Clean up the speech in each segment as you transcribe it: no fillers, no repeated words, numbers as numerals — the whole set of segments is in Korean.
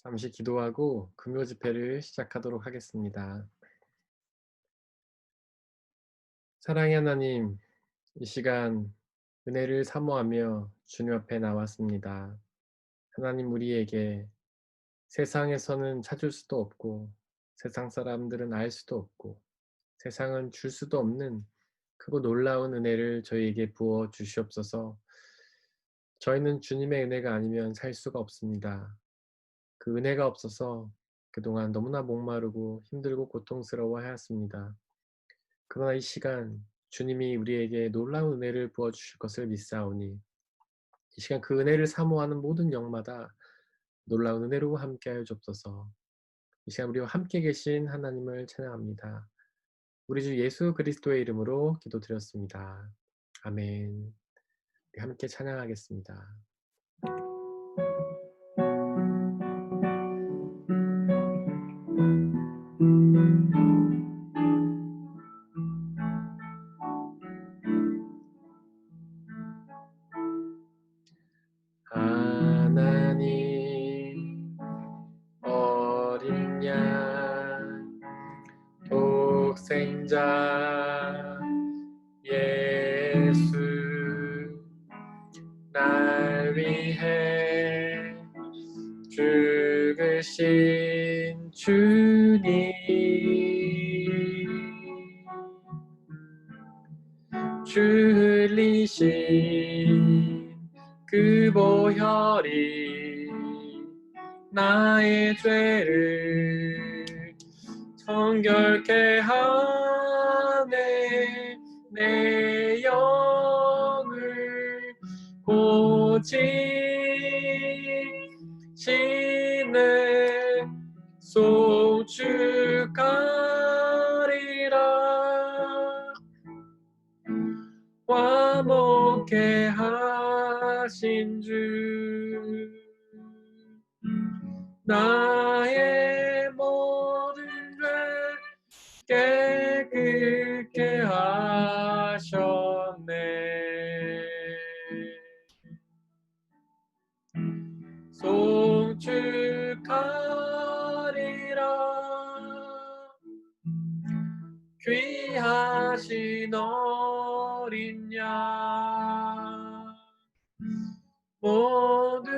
잠시 기도하고 금요 집회를 시작하도록 하겠습니다. 사랑의 하나님, 이 시간 은혜를 사모하며 주님 앞에 나왔습니다. 하나님, 우리에게 세상에서는 찾을 수도 없고 세상 사람들은 알 수도 없고 세상은 줄 수도 없는 크고 놀라운 은혜를 저희에게 부어 주시옵소서. 저희는 주님의 은혜가 아니면 살 수가 없습니다. 그 은혜가 없어서 그동안 너무나 목마르고 힘들고 고통스러워 하였습니다. 그러나 이 시간 주님이 우리에게 놀라운 은혜를 부어 주실 것을 믿사오니 이 시간 그 은혜를 사모하는 모든 영마다 놀라운 은혜로 함께하여 주옵소서. 이 시간 우리와 함께 계신 하나님을 찬양합니다. 우리 주 예수 그리스도의 이름으로 기도드렸습니다. 아멘. 우리 함께 찬양하겠습니다. 하나님 어린 양 독생자 예수 날 위해 죽으신 주님 주 흘리신 그 보혈이 나의 죄를 정결케 하네 내 영을 고치시네 송축하리라 화목케 하신 주 나의 모든 죄 깨끗게 하셨네 송축하리라 귀하신 어린 양 모두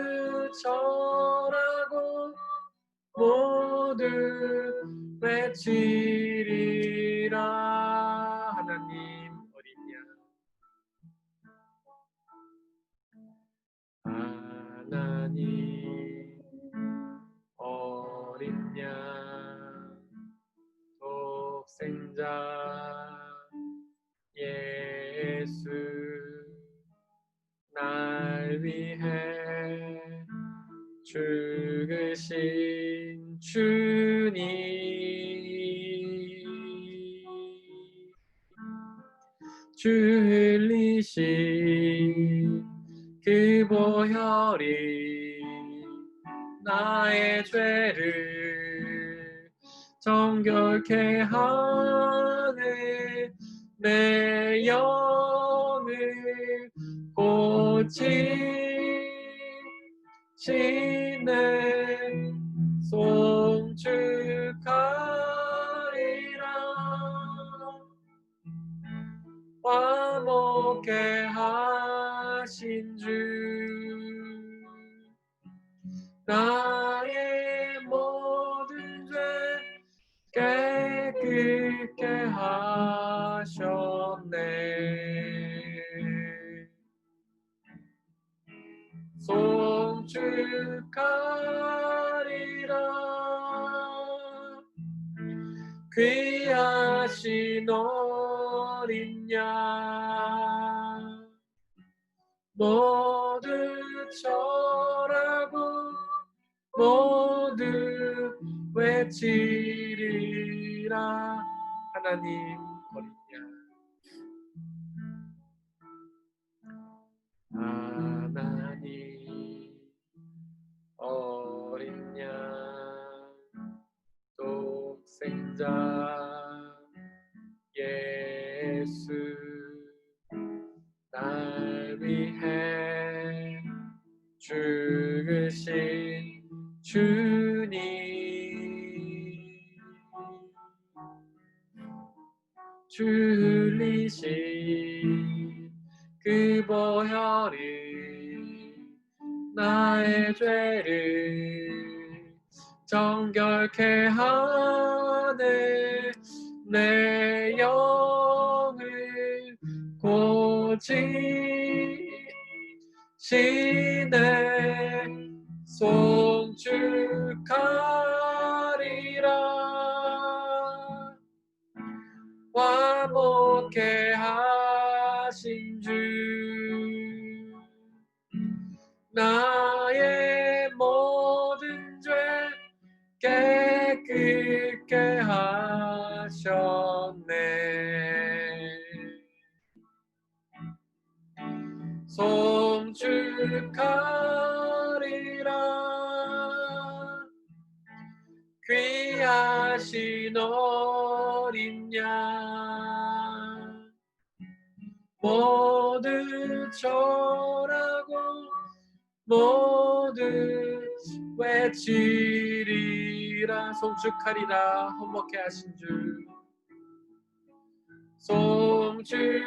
절하고 모두 외치리라 하나님 어린 양 하나님 어린 양 독생자 예수 날 위해 죽으신 주님 주 흘리신 그 보혈이 나의 죄를 정결케 하네 내 영을 고치시네 송축하리라 화목케 하신 주 나의 모든 죄 깨끗게 하셨네 송축하리라 귀하신 어린 양 모두 절하고 모두 외치리라 하나님 어린 양 하나님 어린 양 독생자 예수 날 위해 죽으신 주님 줄리신 그 보혈이 나의 죄를 정결케 하네. 내 영을 고치시네. 송축하리라. 화목케 하신 주 나의 모든 죄 깨끗게 하셨네. 송축하리라. 귀하신 어린 양 모두 절하고 모두 외치리라. 송축하리라. 화목케 하신 주 송축하리라.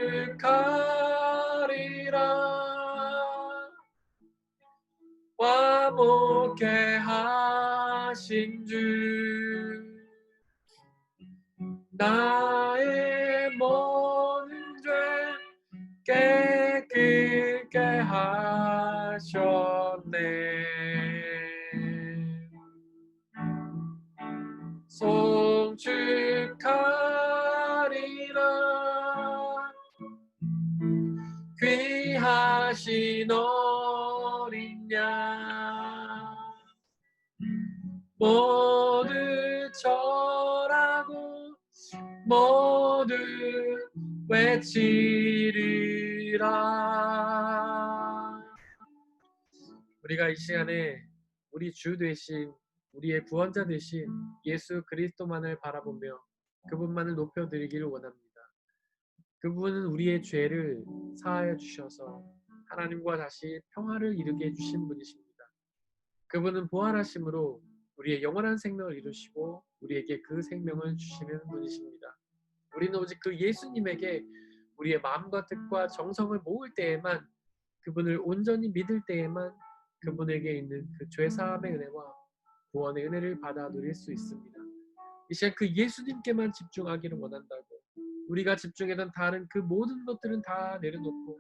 화목케 하신 주 나의 모든 죄 깨끗게 하셨네. 송축하리라. 귀하신 어린 양 모두 절하고 모두 외치리라. 우리가 이 시간에 우리 주 되신 우리의 구원자 되신 예수 그리스도만을 바라보며 그분만을 높여드리기를 원합니다. 그분은 우리의 죄를 사하여 주셔서 하나님과 다시 평화를 이루게 해주신 분이십니다. 그분은 부활하심으로 우리의 영원한 생명을 이루시고 우리에게 그 생명을 주시는 분이십니다. 우리는 오직 그 예수님에게 우리의 마음과 뜻과 정성을 모을 때에만, 그분을 온전히 믿을 때에만 그분에게 있는 그 죄사함의 은혜와 구원의 은혜를 받아 누릴 수 있습니다. 이 시간 그 예수님께만 집중하기를 원한다고, 우리가 집중했던 다른 그 모든 것들은 다 내려놓고,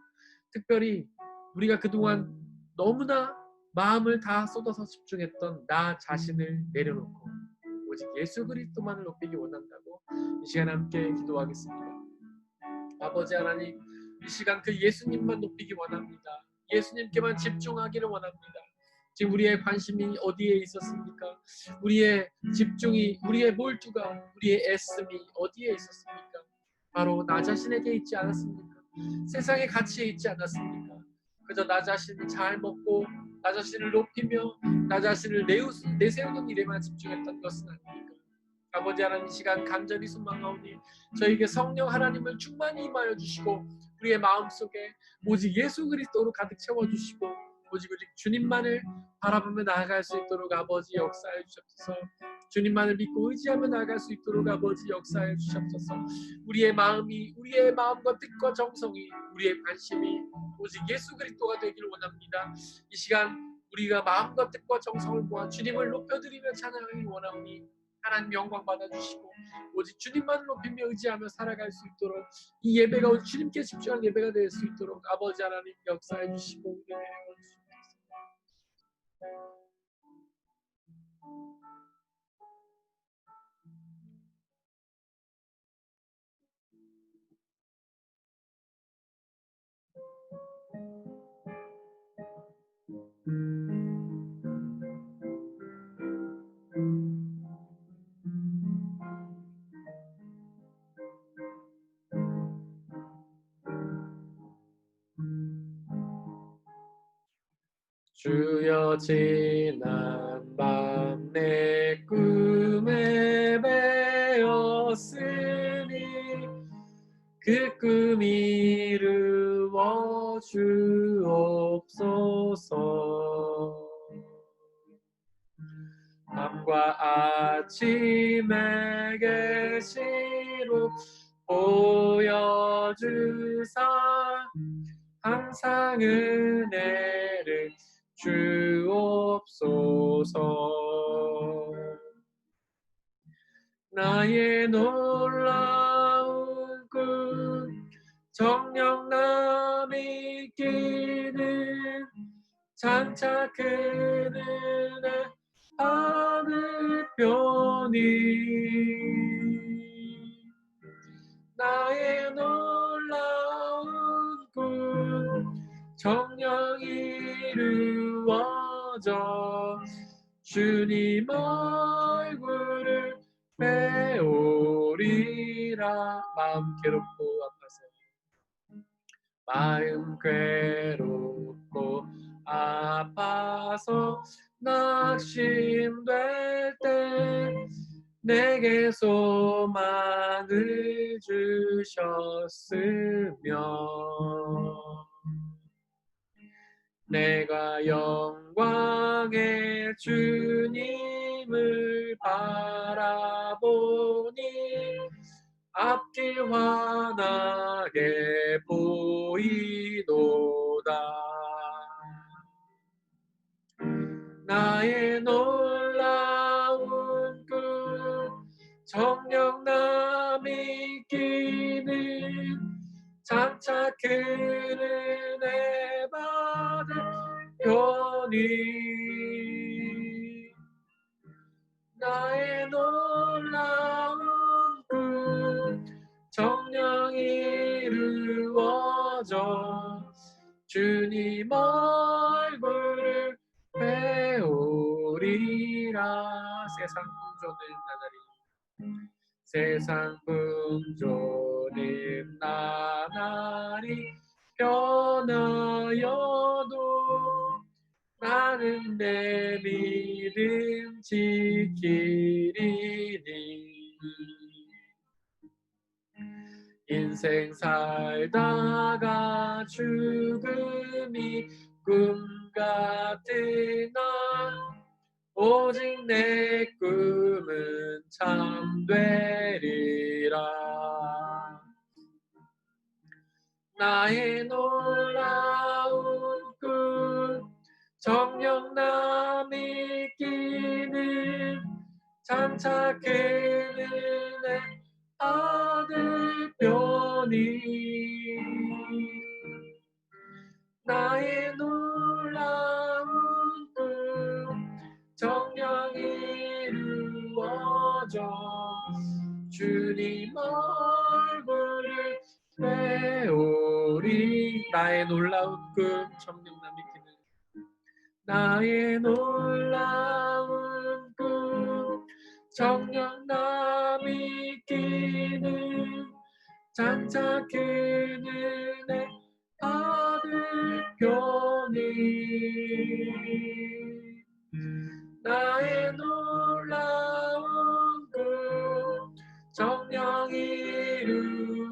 특별히 우리가 그동안 너무나 마음을 다 쏟아서 집중했던 나 자신을 내려놓고 오직 예수 그리스도만을 높이기 원한다고 이 시간 함께 기도하겠습니다. 아버지 하나님, 이 시간 그 예수님만 높이기 원합니다. 예수님께만 집중하기를 원합니다. 지금 우리의 관심이 어디에 있었습니까? 우리의 집중이, 우리의 몰두가, 우리의 애씀이 어디에 있었습니까? 바로 나 자신에게 있지 않았습니까? 세상의 가치에 있지 않았습니까? 그저 나 자신을 잘 먹고 나 자신을 높이며 나 자신을 내세우는 일에만 집중했던 것은 아닙니까? 아버지 하나님, 이 시간 간절히 소망하오니 저에게 성령 하나님을 충만히 임하여 주시고 우리의 마음속에 오직 예수 그리스도로 가득 채워주시고 오직 주님만을 바라보며 나아갈 수 있도록 아버지 역사해 주셨소서. 주님만을 믿고 의지하며 나아갈 수 있도록 아버지 역사해 주셨소서. 우리의 마음이, 우리의 마음과 뜻과 정성이, 우리의 관심이 오직 예수 그리스도가 되기를 원합니다. 이 시간 우리가 마음과 뜻과 정성을 모아 주님을 높여드리며 찬양하기 원하오니 하나님 영광 받아주시고 오직 주님만을 높이며 의지하며 살아갈 수 있도록 이 예배가 오직 주님께 집중한 예배가 될 수 있도록 아버지 하나님 역사해 주시고 은혜해 주시옵소서. 주여 지난 밤 내 꿈에 배었으니 그 꿈 이루어 주옵소서. 밤과 아침에 계시로 보여주사 항상 은혜를 주옵소서. 나의 놀라운 꿈 정녕 남이 끼는 장차 그 은혜 받으려니 나의 놀라운 꿈 정녕 이루어져 주님 얼굴을 배우리라. 마음 괴롭고 아파서 낙심될 때 내게 소망을 주셨으며 내가 영광의 주님을 바라보니 앞길 환하게 보이도다. 나의 놀라운 꿈 정녕 남이 끼는 장차 그 은혜 받을 편이 나의 놀라운 꿈 정녕 이루어져 주님 얼굴을 배우리라. 세상 풍조는 나날이 변하여도 나는 내 믿음 지키리니 인생 살다가 죽음이 꿈 같으나 오직 내 꿈은 참되리라. 나의 놀라운 꿈 정녕 남이 끼는 장차 그 은혜 받을 편이 나의 놀라운 꿈 정녕 이루어져 주님 얼굴을 배우리. 나의 놀라운 꿈 정녕 남이 끼는 나의 놀라운 꿈 정녕 남이 끼는 장차 그 은혜 받을 편이 나의 놀라운 꿈 정녕 이루어져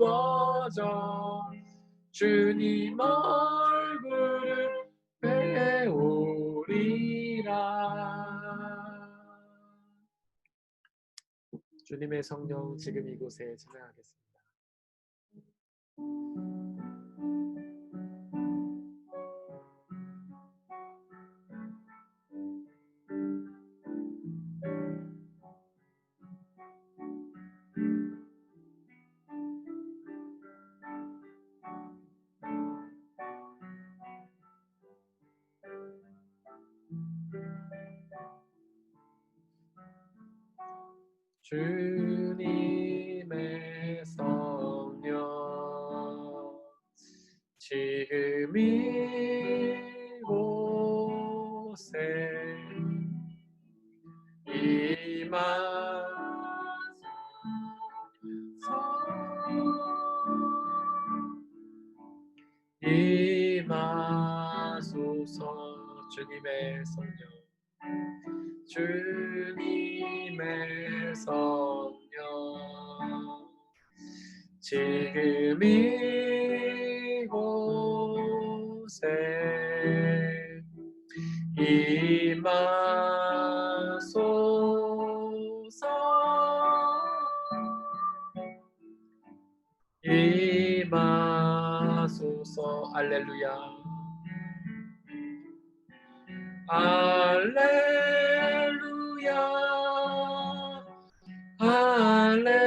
주님 얼굴을 배우리라. 주님의 성령 지금 이곳에 찬양하겠습니다. 주님의 성령 지금 이곳에 임하소서. 주님의 성령 주님의 성령 지금 이곳에 임하소서. 할렐루야. 할렐루야. 할렐루야.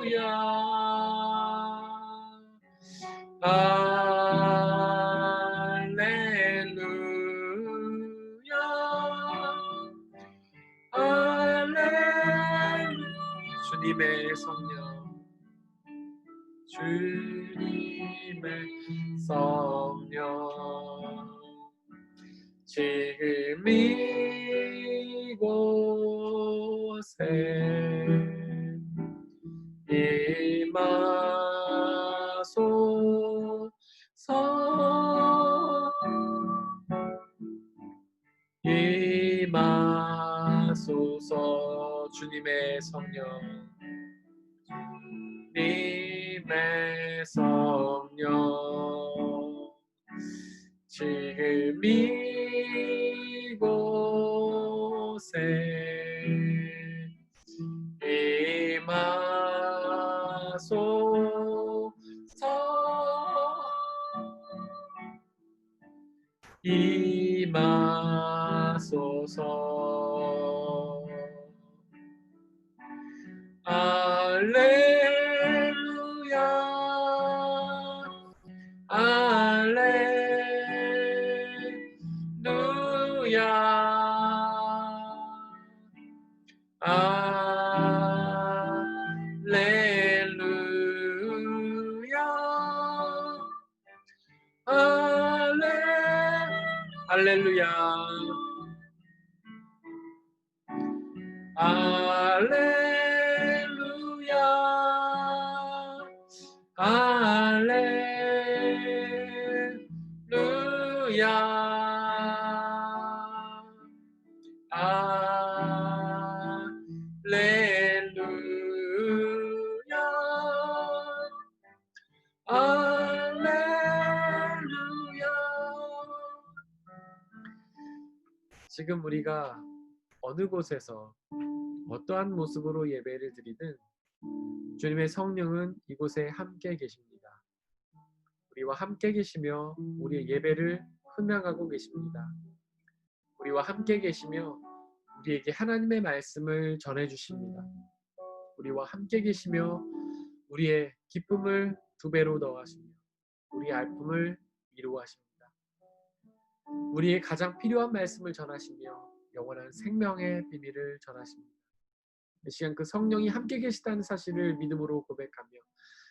할렐루야. 할렐루야. 주님의 성령, 주님의 성령, 지금 이곳에 임하소서. 임하소서. 주님의 성령, 주님의 성령, 지금 이곳에 임하소서. 임하소서. 할렐루야. 할렐루야. 할렐루야. 할렐루야. 할렐루야. 할렐루야. 할렐루야. 할렐루야. 지금 우리가 어느 곳에서 어떠한 모습으로 예배를 드리든 주님의 성령은 이곳에 함께 계십니다. 우리와 함께 계시며 우리의 예배를 흠양하고 계십니다. 우리와 함께 계시며 우리에게 하나님의 말씀을 전해주십니다. 우리와 함께 계시며 우리의 기쁨을 2배로 더하시며 우리의 아픔을 위로하십니다. 우리의 가장 필요한 말씀을 전하시며 영원한 생명의 비밀을 전하십니다. 이 시간 그 성령이 함께 계시다는 사실을 믿음으로 고백하며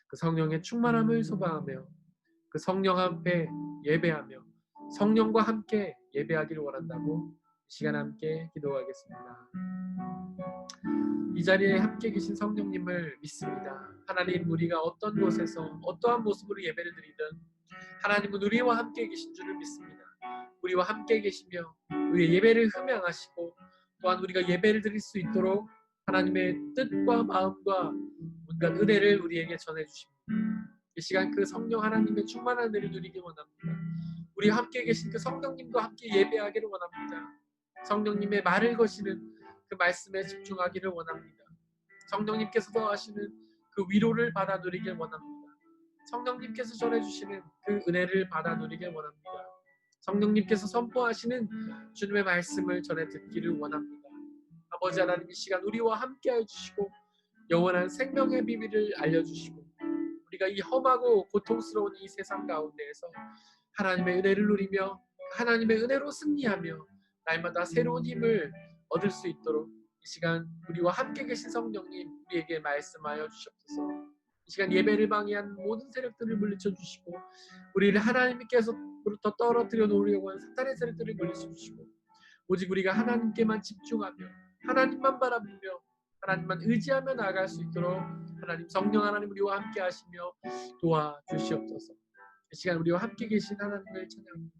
그 성령의 충만함을 소망하며 그 성령 앞에 예배하며 성령과 함께 예배하기를 원한다고 이 시간 함께 기도하겠습니다. 이 자리에 함께 계신 성령님을 믿습니다. 하나님, 우리가 어떤 곳에서 어떠한 모습으로 예배를 드리든 하나님은 우리와 함께 계신 줄을 믿습니다. 우리와 함께 계시며 우리의 예배를 흠양하시고 또한 우리가 예배를 드릴 수 있도록 하나님의 뜻과 마음과 온갖 은혜를 우리에게 전해주십니다. 이 시간 그 성령 하나님의 충만한 은혜를 누리기 원합니다. 우리와 함께 계신 그 성령님과 함께 예배하기를 원합니다. 성령님의 말을 거시는 그 말씀에 집중하기를 원합니다. 성령님께서도 하시는 그 위로를 받아 누리길 원합니다. 성령님께서 전해주시는 그 은혜를 받아 누리길 원합니다. 성령님께서 선포하시는 주님의 말씀을 전해 듣기를 원합니다. 아버지 하나님, 이 시간 우리와 함께하여 주시고 영원한 생명의 비밀을 알려주시고 우리가 이 험하고 고통스러운 이 세상 가운데에서 하나님의 은혜를 누리며 하나님의 은혜로 승리하며 날마다 새로운 힘을 얻을 수 있도록 이 시간 우리와 함께 계신 성령님 우리에게 말씀하여 주시옵소서. 이 시간 예배를 방해한 모든 세력들을 물리쳐 주시고 우리를 하나님께서부터 떨어뜨려 놓으려고 하는 사탄의 세력들을 물리쳐 주시고 오직 우리가 하나님께만 집중하며 하나님만 바라보며 하나님만 의지하며 나아갈 수 있도록 하나님 성령 하나님 우리와 함께 하시며 도와주시옵소서. 이 시간 우리와 함께 계신 하나님을 찬양합니다.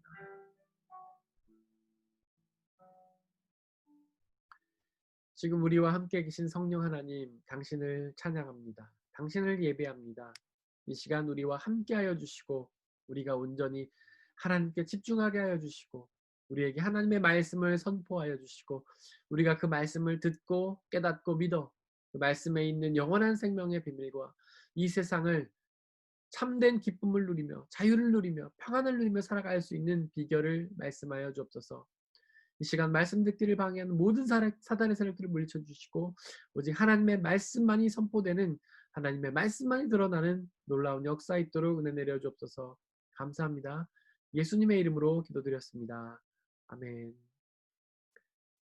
지금 우리와 함께 계신 성령 하나님, 당신을 찬양합니다. 당신을 예배합니다. 이 시간 우리와 함께하여 주시고 우리가 온전히 하나님께 집중하게 하여 주시고 우리에게 하나님의 말씀을 선포하여 주시고 우리가 그 말씀을 듣고 깨닫고 믿어 그 말씀에 있는 영원한 생명의 비밀과 이 세상을 참된 기쁨을 누리며 자유를 누리며 평안을 누리며 살아갈 수 있는 비결을 말씀하여 주옵소서. 이 시간 말씀 듣기를 방해하는 모든 사단의 세력들을 물리쳐 주시고 오직 하나님의 말씀만이 선포되는, 하나님의 말씀만이 드러나는 놀라운 역사 있도록 은혜 내려 주옵소서. 감사합니다. 예수님의 이름으로 기도드렸습니다. 아멘.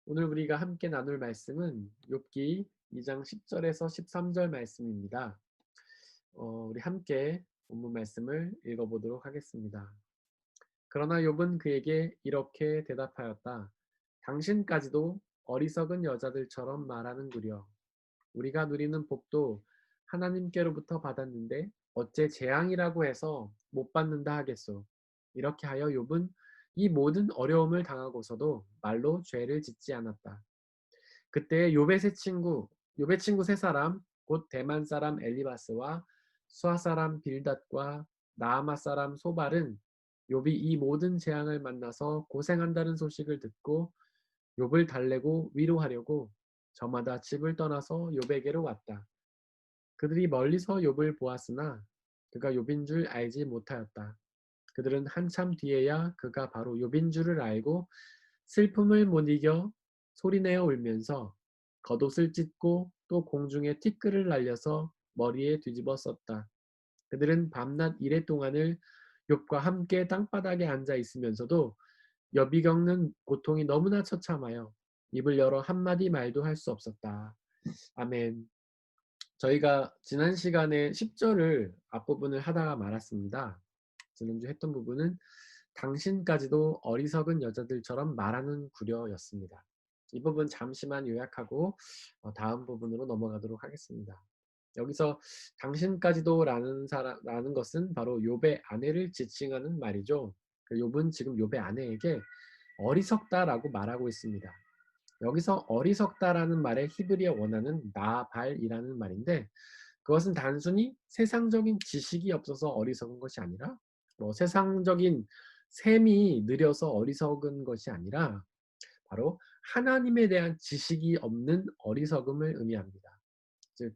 오늘 우리가 함께 나눌 말씀은 욥기 2장 10절에서 13절 말씀입니다. 우리 함께 본문 말씀을 읽어보도록 하겠습니다. 그러나 욥은 그에게 이렇게 대답하였다. 당신까지도 어리석은 여자들처럼 말하는구려. 우리가 누리는 복도 하나님께로부터 받았는데 어째 재앙이라고 해서 못 받는다 하겠소. 이렇게 하여 욥은 이 모든 어려움을 당하고서도 말로 죄를 짓지 않았다. 그때 욥의 친구 세 사람, 곧 대만 사람 엘리바스와 수아 사람 빌닷과 나아마 사람 소발은 욥이 이 모든 재앙을 만나서 고생한다는 소식을 듣고 욥을 달래고 위로하려고 저마다 집을 떠나서 욥에게로 왔다. 그들이 멀리서 욥을 보았으나 그가 욥인 줄 알지 못하였다. 그들은 한참 뒤에야 그가 바로 욥인 줄을 알고 슬픔을 못 이겨 소리내어 울면서 겉옷을 찢고 또 공중에 티끌을 날려서 머리에 뒤집어 썼다. 그들은 밤낮 이래 동안을 욥과 함께 땅바닥에 앉아 있으면서도 욥이 겪는 고통이 너무나 처참하여 입을 열어 한마디 말도 할 수 없었다. 아멘. 저희가 지난 시간에 10절을 앞부분을 하다가 말았습니다. 지난주 했던 부분은 당신까지도 어리석은 여자들처럼 말하는 구려였습니다. 이 부분 잠시만 요약하고 다음 부분으로 넘어가도록 하겠습니다. 여기서 당신까지도 라는 것은 바로 욥의 아내를 지칭하는 말이죠. 욥은 지금 욥의 아내에게 어리석다라고 말하고 있습니다. 여기서 어리석다라는 말의 히브리어 원어는 나발이라는 말인데, 그것은 단순히 세상적인 지식이 없어서 어리석은 것이 아니라 세상적인 셈이 느려서 어리석은 것이 아니라 바로 하나님에 대한 지식이 없는 어리석음을 의미합니다. 즉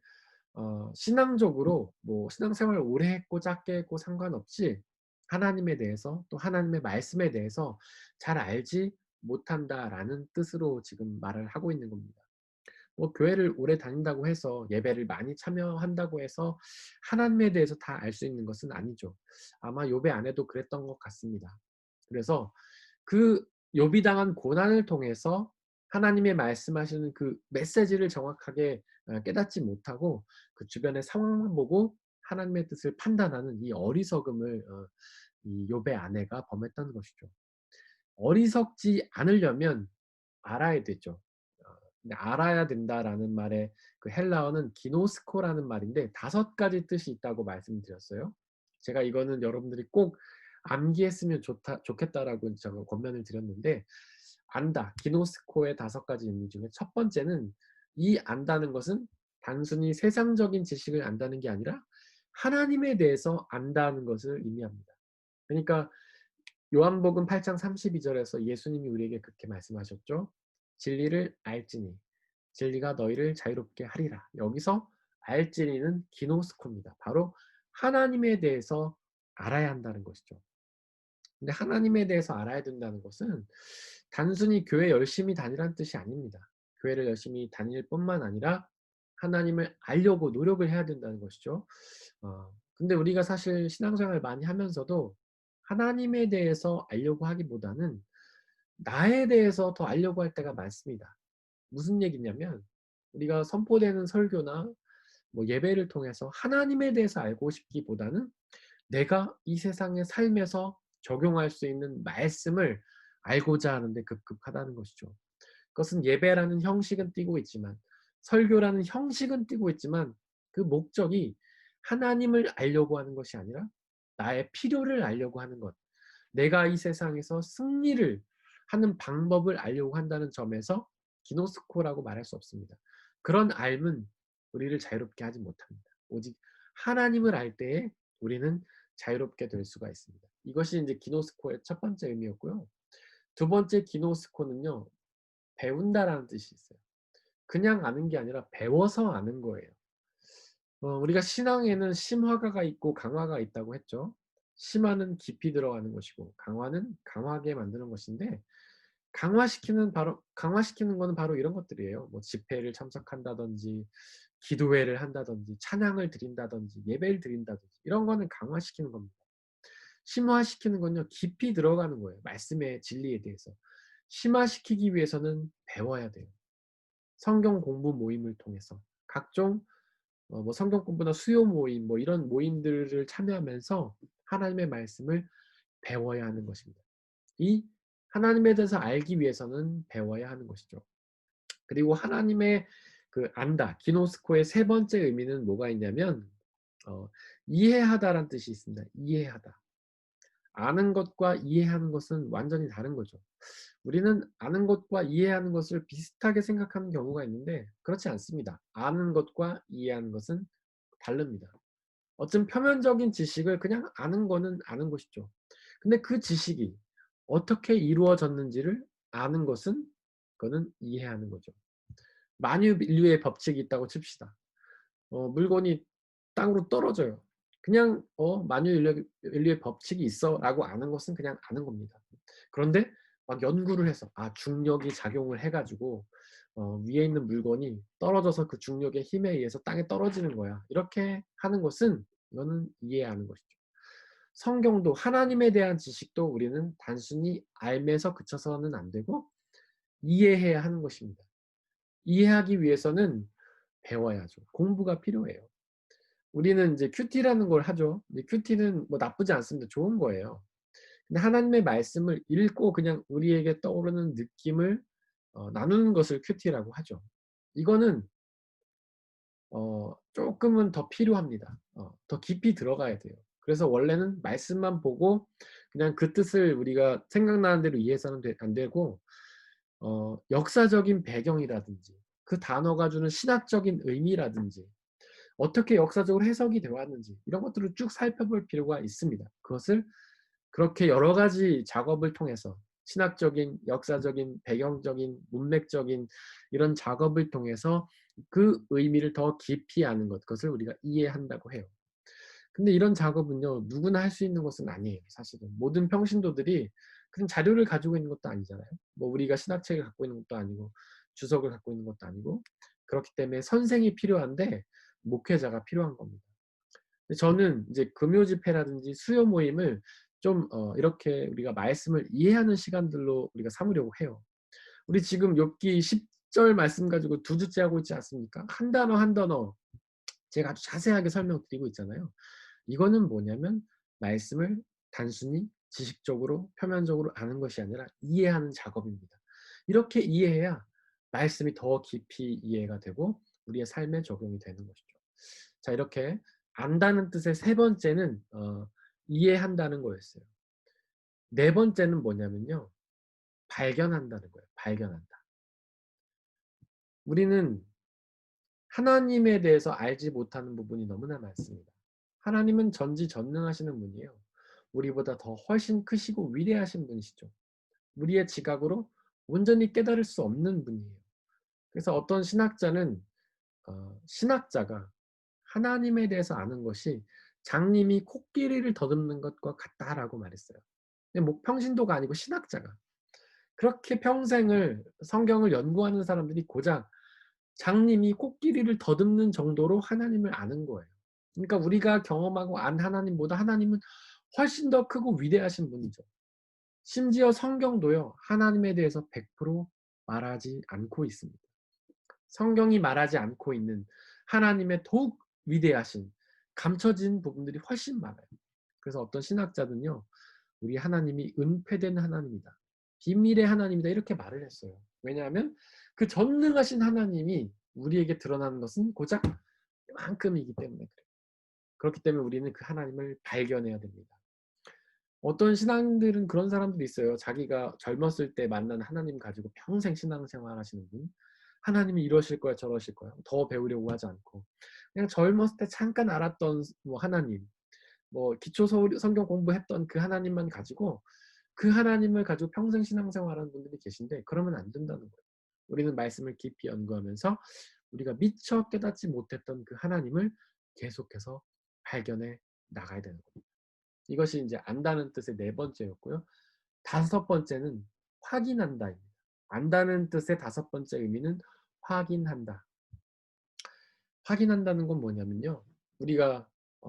신앙적으로 신앙생활을 오래 했고 짧게 했고 상관없이 하나님에 대해서 또 하나님의 말씀에 대해서 잘 알지 못한다라는 뜻으로 지금 말을 하고 있는 겁니다. 교회를 오래 다닌다고 해서 예배를 많이 참여한다고 해서 하나님에 대해서 다 알 수 있는 것은 아니죠. 아마 욥의 아내도 그랬던 것 같습니다. 그래서 그 욥이 당한 고난을 통해서 하나님의 말씀하시는 그 메시지를 정확하게 깨닫지 못하고 그 주변의 상황만 보고 하나님의 뜻을 판단하는 이 어리석음을 이 욥의 아내가 범했던 것이죠. 어리석지 않으려면 알아야 되죠. 근데 알아야 된다라는 말의 그 헬라어는 기노스코라는 말인데 5가지 뜻이 있다고 말씀드렸어요. 제가 이거는 여러분들이 꼭 암기했으면 좋겠다라고 제가 권면을 드렸는데, 안다, 기노스코의 5가지 의미 중에 첫 번째는, 이 안다는 것은 단순히 세상적인 지식을 안다는 게 아니라 하나님에 대해서 안다는 것을 의미합니다. 그러니까 요한복음 8장 32절에서 예수님이 우리에게 그렇게 말씀하셨죠. 진리를 알지니 진리가 너희를 자유롭게 하리라. 여기서 알지니는 기노스코입니다. 바로 하나님에 대해서 알아야 한다는 것이죠. 근데 하나님에 대해서 알아야 된다는 것은 단순히 교회 열심히 다니라는 뜻이 아닙니다. 교회를 열심히 다닐 뿐만 아니라 하나님을 알려고 노력을 해야 된다는 것이죠. 근데 우리가 사실 신앙생활 많이 하면서도 하나님에 대해서 알려고 하기보다는 나에 대해서 더 알려고 할 때가 많습니다. 무슨 얘기냐면, 우리가 선포되는 설교나 예배를 통해서 하나님에 대해서 알고 싶기보다는 내가 이 세상의 삶에서 적용할 수 있는 말씀을 알고자 하는데 급급하다는 것이죠. 그것은 예배라는 형식은 띠고 있지만, 설교라는 형식은 띠고 있지만, 그 목적이 하나님을 알려고 하는 것이 아니라 나의 필요를 알려고 하는 것, 내가 이 세상에서 승리를 하는 방법을 알려고 한다는 점에서 기노스코라고 말할 수 없습니다. 그런 알은 우리를 자유롭게 하지 못합니다. 오직 하나님을 알 때에 우리는 자유롭게 될 수가 있습니다. 이것이 이제 기노스코의 첫 번째 의미였고요. 두 번째 기노스코는요, 배운다라는 뜻이 있어요. 그냥 아는 게 아니라 배워서 아는 거예요. 우리가 신앙에는 심화가가 있고 강화가 있다고 했죠. 심화는 깊이 들어가는 것이고 강화는 강하게 만드는 것인데, 강화시키는 거는 바로 이런 것들이에요. 뭐 집회를 참석한다든지 기도회를 한다든지 찬양을 드린다든지 예배를 드린다든지 이런 거는 강화시키는 겁니다. 심화시키는 건요, 깊이 들어가는 거예요. 말씀의 진리에 대해서. 심화시키기 위해서는 배워야 돼요. 성경 공부 모임을 통해서 각종 뭐 성경 공부나 수요 모임 뭐 이런 모임들을 참여하면서 하나님의 말씀을 배워야 하는 것입니다. 이 하나님에 대해서 알기 위해서는 배워야 하는 것이죠. 그리고 하나님의 그 안다, 기노스코의 세 번째 의미는 뭐가 있냐면 이해하다라는 뜻이 있습니다. 이해하다. 아는 것과 이해하는 것은 완전히 다른 거죠. 우리는 아는 것과 이해하는 것을 비슷하게 생각하는 경우가 있는데 그렇지 않습니다. 아는 것과 이해하는 것은 다릅니다. 어떤 표면적인 지식을 그냥 아는 거는 아는 것이죠. 근데 그 지식이 어떻게 이루어졌는지를 아는 것은, 그거는 이해하는 거죠. 만유인류의 법칙이 있다고 칩시다. 물건이 땅으로 떨어져요. 그냥 만유인류의 법칙이 있어라고 아는 것은 그냥 아는 겁니다. 그런데 막 연구를 해서 중력이 작용을 해 가지고 위에 있는 물건이 떨어져서 그 중력의 힘에 의해서 땅에 떨어지는 거야. 이렇게 하는 것은, 이거는 이해하는 것이죠. 성경도 하나님에 대한 지식도 우리는 단순히 알면서 그쳐서는 안 되고 이해해야 하는 것입니다. 이해하기 위해서는 배워야죠. 공부가 필요해요. 우리는 이제 큐티라는 걸 하죠. 근데 큐티는 뭐 나쁘지 않습니다. 좋은 거예요. 근데 하나님의 말씀을 읽고 그냥 우리에게 떠오르는 느낌을 나누는 것을 큐티라고 하죠. 이거는 쪼끔은 더 필요합니다. 더 깊이 들어가야 돼요. 그래서 원래는 말씀만 보고 그냥 그 뜻을 우리가 생각나는 대로 이해해서는 안 되고 역사적인 배경이라든지 그 단어가 주는 신학적인 의미라든지 어떻게 역사적으로 해석이 되어 왔는지 이런 것들을 쭉 살펴볼 필요가 있습니다. 그것을 그렇게 여러 가지 작업을 통해서 신학적인, 역사적인, 배경적인, 문맥적인 이런 작업을 통해서 그 의미를 더 깊이 아는 것, 그것을 우리가 이해한다고 해요. 근데 이런 작업은요, 누구나 할 수 있는 것은 아니에요, 사실은. 모든 평신도들이 그냥 자료를 가지고 있는 것도 아니잖아요. 뭐 우리가 신학책을 갖고 있는 것도 아니고 주석을 갖고 있는 것도 아니고, 그렇기 때문에 선생이 필요한데 목회자가 필요한 겁니다. 저는 이제 금요 집회라든지 수요 모임을 좀 이렇게 우리가 말씀을 이해하는 시간들로 우리가 삼으려고 해요. 우리 지금 욥기 10절 말씀 가지고 두 주째 하고 있지 않습니까? 한 단어 한 단어 제가 아주 자세하게 설명드리고 있잖아요. 이거는 뭐냐면 말씀을 단순히 지식적으로 표면적으로 아는 것이 아니라 이해하는 작업입니다. 이렇게 이해해야 말씀이 더 깊이 이해가 되고 우리의 삶에 적용이 되는 것이죠. 자, 이렇게 안다는 뜻의 세 번째는 이해한다는 거였어요. 네 번째는 뭐냐면요, 발견한다는 거예요. 발견한다. 우리는 하나님에 대해서 알지 못하는 부분이 너무나 많습니다. 하나님은 전지전능하시는 분이에요. 우리보다 더 훨씬 크시고 위대하신 분이시죠. 우리의 지각으로 온전히 깨달을 수 없는 분이에요. 그래서 어떤 신학자는 신학자가 하나님에 대해서 아는 것이 장님이 코끼리를 더듬는 것과 같다라고 말했어요. 평신도가 아니고 신학자가 그렇게 평생을 성경을 연구하는 사람들이 고작 장님이 코끼리를 더듬는 정도로 하나님을 아는 거예요. 그러니까 우리가 경험하고 안 하나님보다 하나님은 훨씬 더 크고 위대하신 분이죠. 심지어 성경도요, 하나님에 대해서 100% 말하지 않고 있습니다. 성경이 말하지 않고 있는 하나님의 더욱 위대하신 감춰진 부분들이 훨씬 많아요. 그래서 어떤 신학자들은요, 우리 하나님이 은폐된 하나님이다, 비밀의 하나님이다, 이렇게 말을 했어요. 왜냐하면 그 전능하신 하나님이 우리에게 드러나는 것은 고작 이만큼이기 때문에 그래요. 그렇기 때문에 우리는 그 하나님을 발견해야 됩니다. 어떤 신앙들은 그런 사람들이 있어요. 자기가 젊었을 때 만난 하나님 가지고 평생 신앙생활 하시는 분. 하나님이 이러실 거야 저러실 거야. 더 배우려고 하지 않고 그냥 젊었을 때 잠깐 알았던 뭐 하나님, 뭐 기초 성경 공부했던 그 하나님만 가지고 그 하나님을 가지고 평생 신앙생활하는 분들이 계신데, 그러면 안 된다는 거예요. 우리는 말씀을 깊이 연구하면서 우리가 미처 깨닫지 못했던 그 하나님을 계속해서 발견해 나가야 되는 겁니다. 이것이 이제 안다는 뜻의 네 번째였고요. 다섯 번째는 확인한다입니다. 안다는 뜻의 다섯 번째 의미는 확인한다. 확인한다는 건 뭐냐면요. 우리가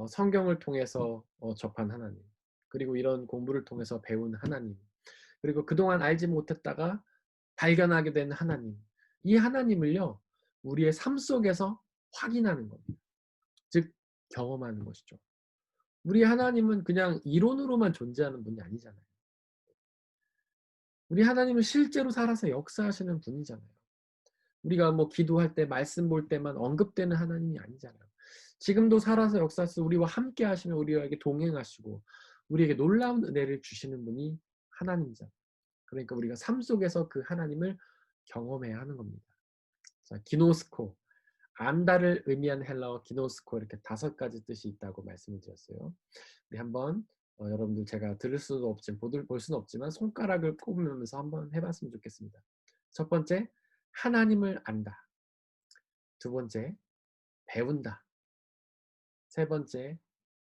성경을 통해서 접한 하나님, 그리고 이런 공부를 통해서 배운 하나님, 그리고 그동안 알지 못했다가 발견하게 된 하나님, 이 하나님을요 우리의 삶 속에서 확인하는 겁니다. 즉 경험하는 것이죠. 우리 하나님은 그냥 이론으로만 존재하는 분이 아니잖아요. 우리 하나님은 실제로 살아서 역사하시는 분이잖아요. 우리가 뭐 기도할 때 말씀 볼 때만 언급되는 하나님이 아니잖아요. 지금도 살아서 역사하시고 우리와 함께 하시며 우리에게 동행하시고 우리에게 놀라운 은혜를 주시는 분이 하나님이잖아요. 그러니까 우리가 삶 속에서 그 하나님을 경험해야 하는 겁니다. 자, 기노스코, 안다를 의미한 헬라어 기노스코, 이렇게 다섯 가지 뜻이 있다고 말씀을 드렸어요. 우리 한번 여러분들 제가 들을 수도 없지만 볼 수는 없지만 손가락을 꼽으면서 한번 해봤으면 좋겠습니다. 첫 번째, 하나님을 안다. 두 번째, 배운다. 세 번째,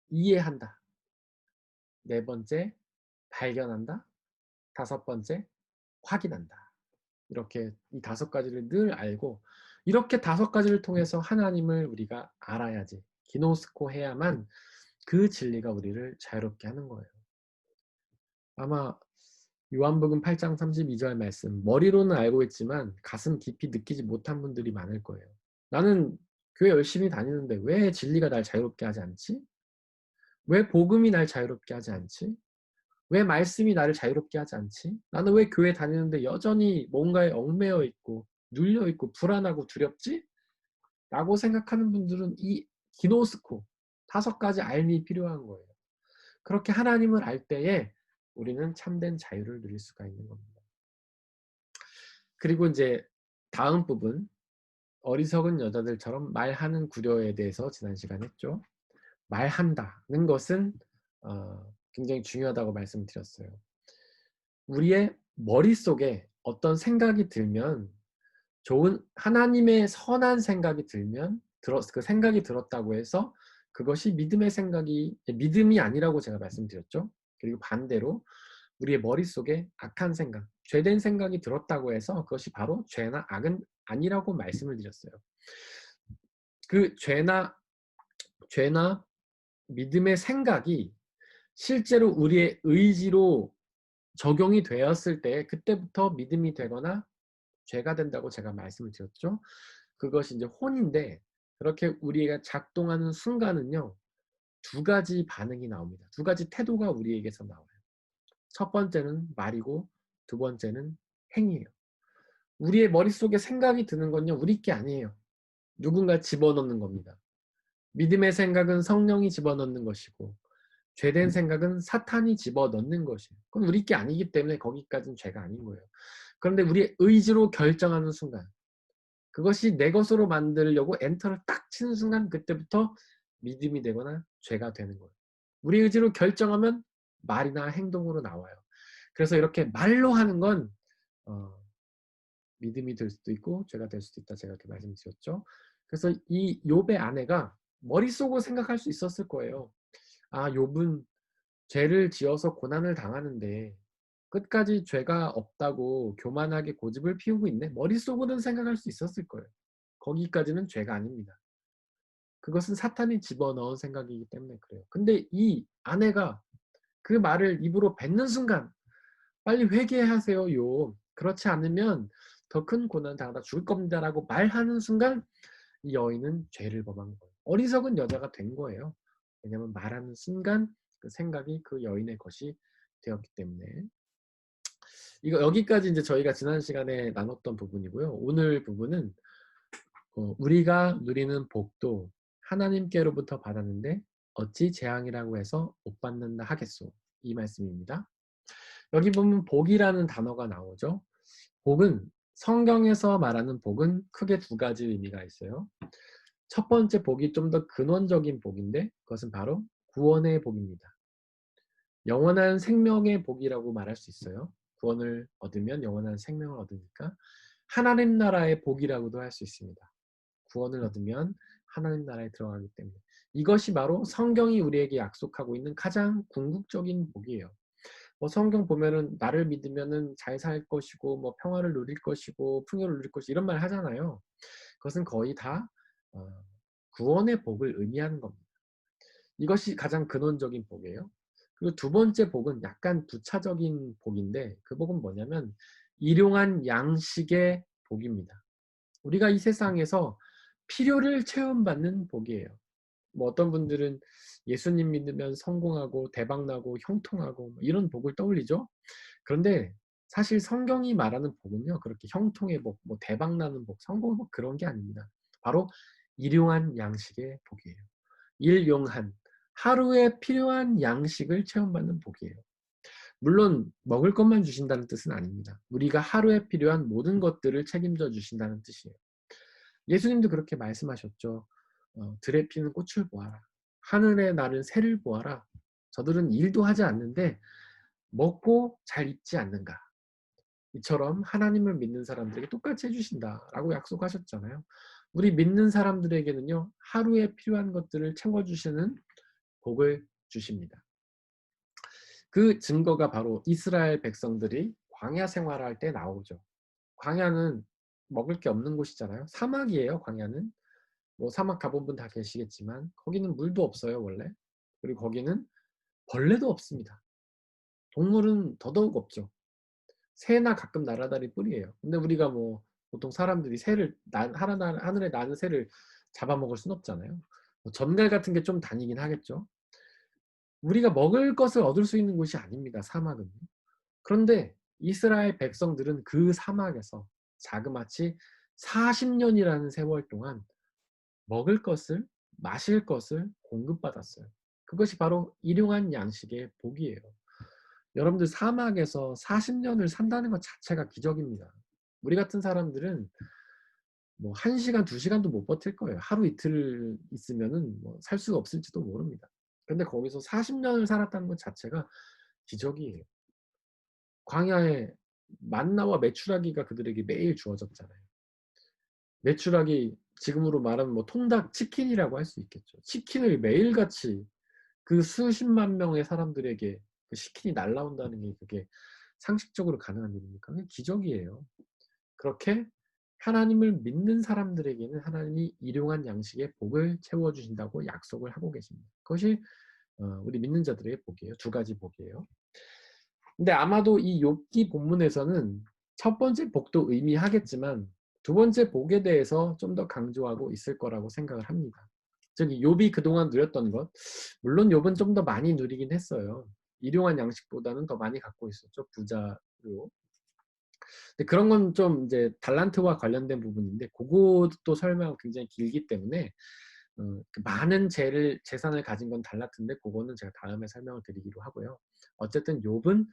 이해한다. 네 번째, 발견한다. 다섯 번째, 확인한다. 이렇게 이 다섯 가지를 늘 알고, 이렇게 다섯 가지를 통해서 하나님을 우리가 알아야지, 기노스코 해야만 그 진리가 우리를 자유롭게 하는 거예요. 아마 요한복음 8장 32절 말씀, 머리로는 알고 있지만 가슴 깊이 느끼지 못한 분들이 많을 거예요. 나는 교회 열심히 다니는데 왜 진리가 날 자유롭게 하지 않지? 왜 복음이 날 자유롭게 하지 않지? 왜 말씀이 나를 자유롭게 하지 않지? 나는 왜 교회 다니는데 여전히 뭔가에 얽매여 있고 눌려 있고 불안하고 두렵지? 라고 생각하는 분들은 이 기노스코 다섯 가지 알미 필요한 거예요. 그렇게 하나님을 알 때에 우리는 참된 자유를 누릴 수가 있는 겁니다. 그리고 이제 다음 부분, 어리석은 여자들처럼 말하는 구려에 대해서 지난 시간에 했죠. 말한다는 것은 굉장히 중요하다고 말씀드렸어요. 우리의 머릿속에 어떤 생각이 들면, 좋은 하나님의 선한 생각이 들면 그 생각이 들었다고 해서 그것이 믿음이 아니라고 제가 말씀드렸죠. 그리고 반대로 우리의 머릿속에 악한 생각, 죄된 생각이 들었다고 해서 그것이 바로 죄나 악은 아니라고 말씀을 드렸어요. 그 죄나 믿음의 생각이 실제로 우리의 의지로 적용이 되었을 때 그때부터 믿음이 되거나 죄가 된다고 제가 말씀을 드렸죠. 그것이 이제 혼인데, 그렇게 우리가 작동하는 순간은요 두 가지 반응이 나옵니다. 두 가지 태도가 우리에게서 나와요. 첫 번째는 말이고 두 번째는 행위예요. 우리의 머릿속에 생각이 드는 건요 우리 게 아니에요. 누군가 집어넣는 겁니다. 믿음의 생각은 성령이 집어넣는 것이고 죄된 생각은 사탄이 집어넣는 것이에요. 그건 우리 게 아니기 때문에 거기까지는 죄가 아닌 거예요. 그런데 우리의 의지로 결정하는 순간, 그것이 내 것으로 만들려고 엔터를 딱 치는 순간, 그때부터 믿음이 되거나 죄가 되는 거예요. 우리 의지로 결정하면 말이나 행동으로 나와요. 그래서 이렇게 말로 하는 건 믿음이 될 수도 있고 죄가 될 수도 있다, 제가 이렇게 말씀드렸죠. 그래서 이 욥의 아내가 머릿속으로 생각할 수 있었을 거예요. 아, 욥은 죄를 지어서 고난을 당하는데 끝까지 죄가 없다고 교만하게 고집을 피우고 있네. 머릿속으로는 생각할 수 있었을 거예요. 거기까지는 죄가 아닙니다. 그것은 사탄이 집어넣은 생각이기 때문에 그래요. 근데 이 아내가 그 말을 입으로 뱉는 순간, 빨리 회개하세요. 그렇지 않으면 더 큰 고난 당하다 죽을 겁니다라고 말하는 순간 이 여인은 죄를 범한 거예요. 어리석은 여자가 된 거예요. 왜냐하면 말하는 순간 그 생각이 그 여인의 것이 되었기 때문에. 이거 여기까지 이제 저희가 지난 시간에 나눴던 부분이고요. 오늘 부분은 우리가 누리는 복도 하나님께로부터 받았는데 어찌 재앙이라고 해서 못 받는다 하겠소. 이 말씀입니다. 여기 보면 복이라는 단어가 나오죠. 복은, 성경에서 말하는 복은 크게 두 가지 의미가 있어요. 첫 번째 복이 좀 더 근원적인 복인데 그것은 바로 구원의 복입니다. 영원한 생명의 복이라고 말할 수 있어요. 구원을 얻으면 영원한 생명을 얻으니까 하나님 나라의 복이라고도 할 수 있습니다. 구원을 얻으면 하나님 나라에 들어가기 때문에 이것이 바로 성경이 우리에게 약속하고 있는 가장 궁극적인 복이에요. 뭐 성경 보면은 나를 믿으면은 잘 살 것이고 뭐 평화를 누릴 것이고 풍요를 누릴 것이 이런 말 하잖아요. 그것은 거의 다 구원의 복을 의미하는 겁니다. 이것이 가장 근원적인 복이에요. 그리고 두 번째 복은 약간 부차적인 복인데 그 복은 뭐냐면 일용한 양식의 복입니다. 우리가 이 세상에서 필요를 체험받는 복이에요. 뭐 어떤 분들은 예수님 믿으면 성공하고 대박나고 형통하고 뭐 이런 복을 떠올리죠. 그런데 사실 성경이 말하는 복은요, 그렇게 형통의 복, 뭐 대박나는 복, 성공의 복 그런 게 아닙니다. 바로 일용한 양식의 복이에요. 일용한 하루에 필요한 양식을 체험받는 복이에요. 물론 먹을 것만 주신다는 뜻은 아닙니다. 우리가 하루에 필요한 모든 것들을 책임져 주신다는 뜻이에요. 예수님도 그렇게 말씀하셨죠. 들에 피는 꽃을 보아라. 하늘에 나는 새를 보아라. 저들은 일도 하지 않는데 먹고 잘 입지 않는가. 이처럼 하나님을 믿는 사람들에게 똑같이 해주신다라고 약속하셨잖아요. 우리 믿는 사람들에게는요, 하루에 필요한 것들을 채워주시는 복을 주십니다. 그 증거가 바로 이스라엘 백성들이 광야 생활할 때 나오죠. 광야는 먹을 게 없는 곳이잖아요. 사막이에요, 광야는. 뭐 사막 가본 분 다 계시겠지만 거기는 물도 없어요, 원래. 그리고 거기는 벌레도 없습니다. 동물은 더더욱 없죠. 새나 가끔 날아다닐 뿐이에요. 근데 우리가 뭐 보통 사람들이 새를 하늘에 나는 새를 잡아먹을 순 없잖아요. 뭐 전갈 같은 게 좀 다니긴 하겠죠. 우리가 먹을 것을 얻을 수 있는 곳이 아닙니다, 사막은. 그런데 이스라엘 백성들은 그 사막에서 자그마치 40년이라는 세월 동안 먹을 것을, 마실 것을 공급받았어요. 그것이 바로 일용한 양식의 복이에요. 여러분들 사막에서 40년을 산다는 것 자체가 기적입니다. 우리 같은 사람들은 뭐 1시간, 2시간도 못 버틸 거예요. 하루 이틀 있으면은 뭐 살 수가 없을지도 모릅니다. 근데 거기서 40년을 살았다는 것 자체가 기적이에요. 광야에 만나와 메추라기가 그들에게 매일 주어졌잖아요. 메추라기 지금으로 말하면 뭐 통닭 치킨이라고 할 수 있겠죠. 치킨을 매일같이 그 수십만 명의 사람들에게 그 치킨이 날라온다는 게 그게 상식적으로 가능한 일입니까? 그게 기적이에요. 그렇게 하나님을 믿는 사람들에게는 하나님이 일용한 양식의 복을 채워주신다고 약속을 하고 계십니다. 그것이 우리 믿는 자들의 복이에요. 두 가지 복이에요. 근데 아마도 이 욥기 본문에서는 첫 번째 복도 의미하겠지만 두 번째 복에 대해서 좀 더 강조하고 있을 거라고 생각을 합니다. 즉 욥이 그동안 누렸던 것, 물론 욥은 좀 더 많이 누리긴 했어요. 일용한 양식보다는 더 많이 갖고 있었죠. 부자로. 근데 그런 건 좀 이제 달란트와 관련된 부분인데 그것도 설명 굉장히 길기 때문에 그 많은 재산을 가진 건 달란트인데 그거는 제가 다음에 설명을 드리기로 하고요. 어쨌든 욥은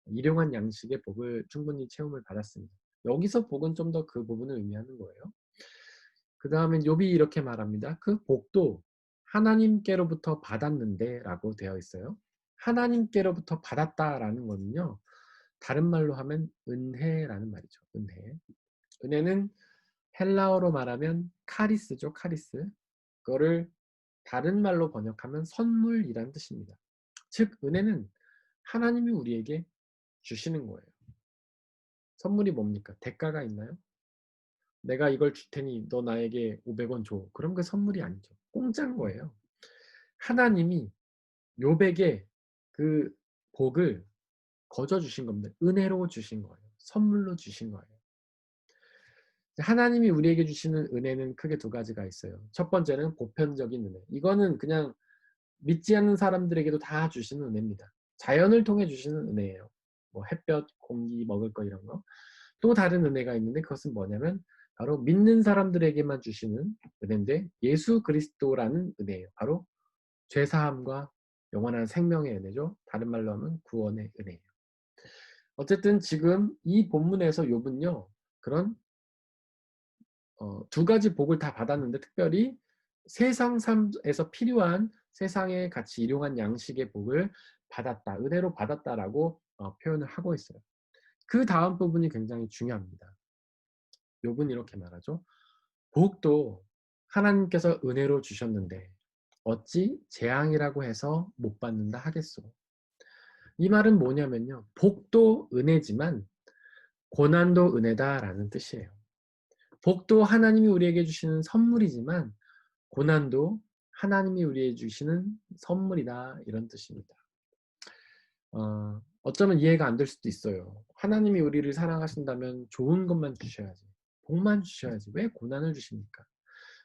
일용한 양식의 복을 충분히 체험을 받았습니다. 여기서 복은 좀 더 그 부분을 의미하는 거예요. 그 다음에 욥이 이렇게 말합니다. 그 복도 하나님께로부터 받았는데 라고 되어 있어요. 하나님께로부터 받았다라는 거는요. 다른 말로 하면 은혜라는 말이죠. 은혜. 은혜는 헬라어로 말하면 카리스죠. 카리스. 그거를 다른 말로 번역하면 선물이란 뜻입니다. 즉 은혜는 하나님이 우리에게 주시는 거예요. 선물이 뭡니까? 대가가 있나요? 내가 이걸 줄 테니 너 나에게 500원 줘. 그런 게 선물이 아니죠. 공짜인 거예요. 하나님이 욥에게 그 복을 거저 주신 겁니다. 은혜로 주신 거예요. 선물로 주신 거예요. 하나님이 우리에게 주시는 은혜는 크게 두 가지가 있어요. 첫 번째는 보편적인 은혜. 이거는 그냥 믿지 않는 사람들에게도 다 주시는 은혜입니다. 자연을 통해 주시는 은혜예요. 뭐 햇볕, 공기, 먹을 거 이런 거. 또 다른 은혜가 있는데 그것은 뭐냐면 바로 믿는 사람들에게만 주시는 은혜인데 예수 그리스도라는 은혜예요. 바로 죄사함과 영원한 생명의 은혜죠. 다른 말로 하면 구원의 은혜예요. 어쨌든 지금 이 본문에서 욥은요. 그런 두 가지 복을 다 받았는데 특별히 세상 삶에서 필요한 세상에 같이 일용한 양식의 복을 받았다. 은혜로 받았다라고 표현을 하고 있어요. 그 다음 부분이 굉장히 중요합니다. 욥은 이렇게 말하죠. 복도 하나님께서 은혜로 주셨는데 어찌 재앙이라고 해서 못 받는다 하겠소. 이 말은 뭐냐면요. 복도 은혜지만 고난도 은혜다라는 뜻이에요. 복도 하나님이 우리에게 주시는 선물이지만 고난도 하나님이 우리에게 주시는 선물이다 이런 뜻입니다. 어쩌면 이해가 안 될 수도 있어요. 하나님이 우리를 사랑하신다면 좋은 것만 주셔야지. 복만 주셔야지. 왜 고난을 주십니까?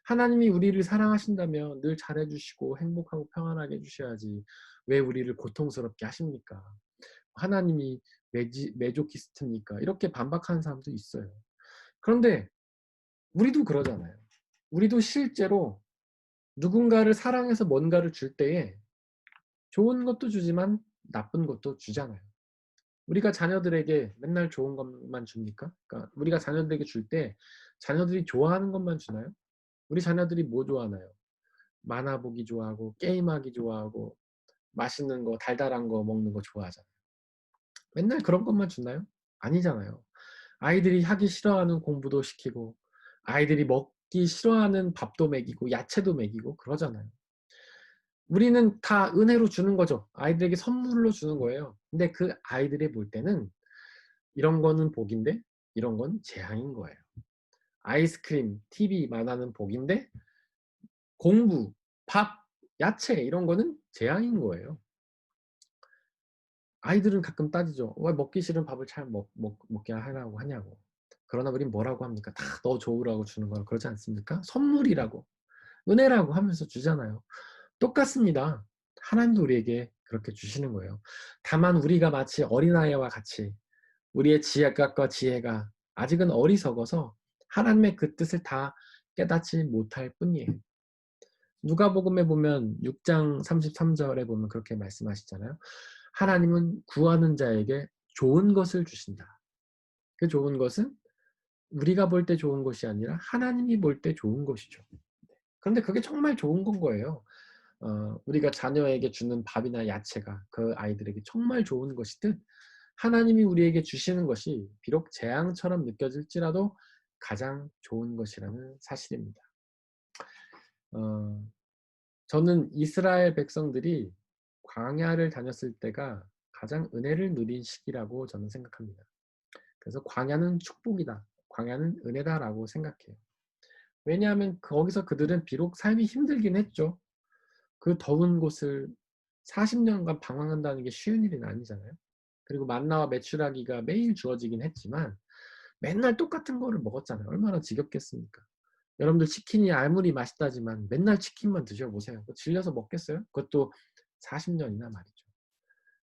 하나님이 우리를 사랑하신다면 늘 잘해주시고 행복하고 평안하게 해주셔야지. 왜 우리를 고통스럽게 하십니까? 하나님이 메조키스트입니까? 이렇게 반박하는 사람도 있어요. 그런데 우리도 그러잖아요. 우리도 실제로 누군가를 사랑해서 뭔가를 줄 때에 좋은 것도 주지만 나쁜 것도 주잖아요. 우리가 자녀들에게 맨날 좋은 것만 줍니까? 그러니까 우리가 자녀들에게 줄 때 자녀들이 좋아하는 것만 주나요? 우리 자녀들이 뭐 좋아하나요? 만화 보기 좋아하고 게임하기 좋아하고 맛있는 거 달달한 거 먹는 거 좋아하잖아요. 맨날 그런 것만 주나요? 아니잖아요. 아이들이 하기 싫어하는 공부도 시키고 아이들이 먹기 싫어하는 밥도 먹이고 야채도 먹이고 그러잖아요. 우리는 다 은혜로 주는 거죠. 아이들에게 선물로 주는 거예요. 근데 그 아이들이 볼 때는 이런 거는 복인데 이런 건 재앙인 거예요. 아이스크림, TV, 만화는 복인데 공부, 밥, 야채 이런 거는 재앙인 거예요. 아이들은 가끔 따지죠. 왜 먹기 싫은 밥을 잘 먹게 하라고 하냐고. 그러나 우린 뭐라고 합니까? 다 너 좋으라고 주는 거라고 그러지 않습니까? 선물이라고, 은혜라고 하면서 주잖아요. 똑같습니다. 하나님도 우리에게 그렇게 주시는 거예요. 다만 우리가 마치 어린아이와 같이 우리의 지각과 지혜가 아직은 어리석어서 하나님의 그 뜻을 다 깨닫지 못할 뿐이에요. 누가복음에 보면 6장 33절에 보면 그렇게 말씀하시잖아요. 하나님은 구하는 자에게 좋은 것을 주신다. 그 좋은 것은 우리가 볼 때 좋은 것이 아니라 하나님이 볼 때 좋은 것이죠. 그런데 그게 정말 좋은 건 거예요. 우리가 자녀에게 주는 밥이나 야채가 그 아이들에게 정말 좋은 것이듯 하나님이 우리에게 주시는 것이 비록 재앙처럼 느껴질지라도 가장 좋은 것이라는 사실입니다. 어, 저는 이스라엘 백성들이 광야를 다녔을 때가 가장 은혜를 누린 시기라고 저는 생각합니다. 그래서 광야는 축복이다. 광야는 은혜다라고 생각해요. 왜냐하면 거기서 그들은 비록 삶이 힘들긴 했죠. 그 더운 곳을 40년간 방황한다는 게 쉬운 일은 아니잖아요. 그리고 만나와 메추라기가 매일 주어지긴 했지만 맨날 똑같은 거를 먹었잖아요. 얼마나 지겹겠습니까? 여러분들 치킨이 아무리 맛있다지만 맨날 치킨만 드셔보세요. 질려서 먹겠어요? 그것도 40년이나 말이죠.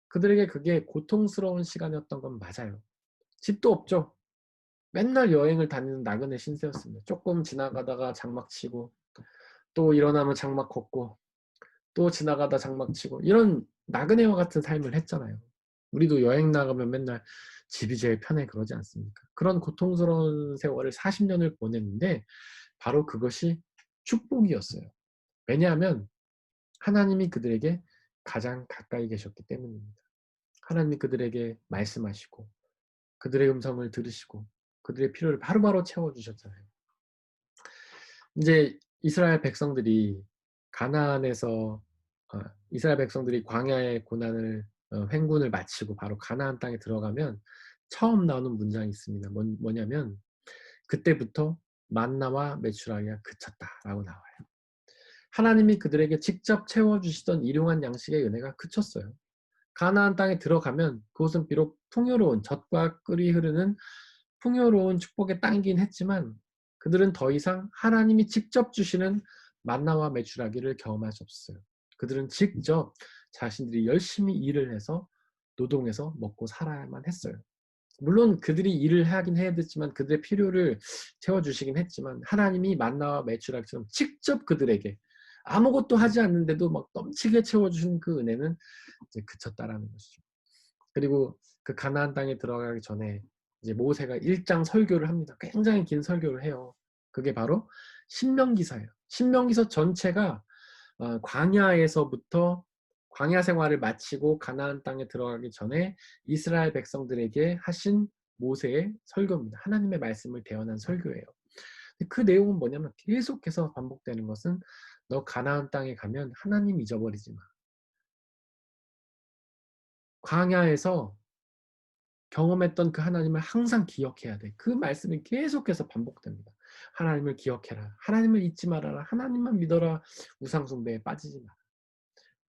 그들에게 그게 고통스러운 시간이었던 건 맞아요. 집도 없죠. 맨날 여행을 다니는 나그네 신세였습니다. 조금 지나가다가 장막 치고 또 일어나면 장막 걷고 또 지나가다 장막 치고 이런 나그네와 같은 삶을 했잖아요. 우리도 여행 나가면 맨날 집이 제일 편해 그러지 않습니까? 그런 고통스러운 세월을 40년을 보냈는데 바로 그것이 축복이었어요. 왜냐하면 하나님이 그들에게 가장 가까이 계셨기 때문입니다. 하나님이 그들에게 말씀하시고 그들의 음성을 들으시고 그들의 필요를 바로바로 채워주셨잖아요. 이제 이스라엘 백성들이 가나안에서 이스라엘 백성들이 광야의 고난을 횡군을 마치고 바로 가나안 땅에 들어가면 처음 나오는 문장이 있습니다. 뭐냐면 그때부터 만나와 메추라기가 그쳤다라고 나와요. 하나님이 그들에게 직접 채워주시던 일용한 양식의 은혜가 그쳤어요. 가나안 땅에 들어가면 그곳은 비록 풍요로운 젖과 꿀이 흐르는 풍요로운 축복의 땅이긴 했지만 그들은 더 이상 하나님이 직접 주시는 만나와 메추라기를 경험할 수 없었어요. 그들은 직접 자신들이 열심히 일을 해서 노동해서 먹고 살아야만 했어요. 물론 그들이 일을 하긴 해야 됐지만 그들의 필요를 채워주시긴 했지만 하나님이 만나와 메추라기처럼 직접 그들에게 아무것도 하지 않는데도 막 넘치게 채워주신 그 은혜는 이제 그쳤다라는 것이죠. 그리고 그 가나안 땅에 들어가기 전에 이제 모세가 1장 설교를 합니다. 굉장히 긴 설교를 해요. 그게 바로 신명기서예요. 신명기서 전체가 광야에서부터 광야 생활을 마치고 가나안 땅에 들어가기 전에 이스라엘 백성들에게 하신 모세의 설교입니다. 하나님의 말씀을 대언한 설교예요. 그 내용은 뭐냐면 계속해서 반복되는 것은 너 가나안 땅에 가면 하나님 잊어버리지 마. 광야에서 경험했던 그 하나님을 항상 기억해야 돼. 그 말씀이 계속해서 반복됩니다. 하나님을 기억해라. 하나님을 잊지 말아라. 하나님만 믿어라. 우상 숭배에 빠지지 마라.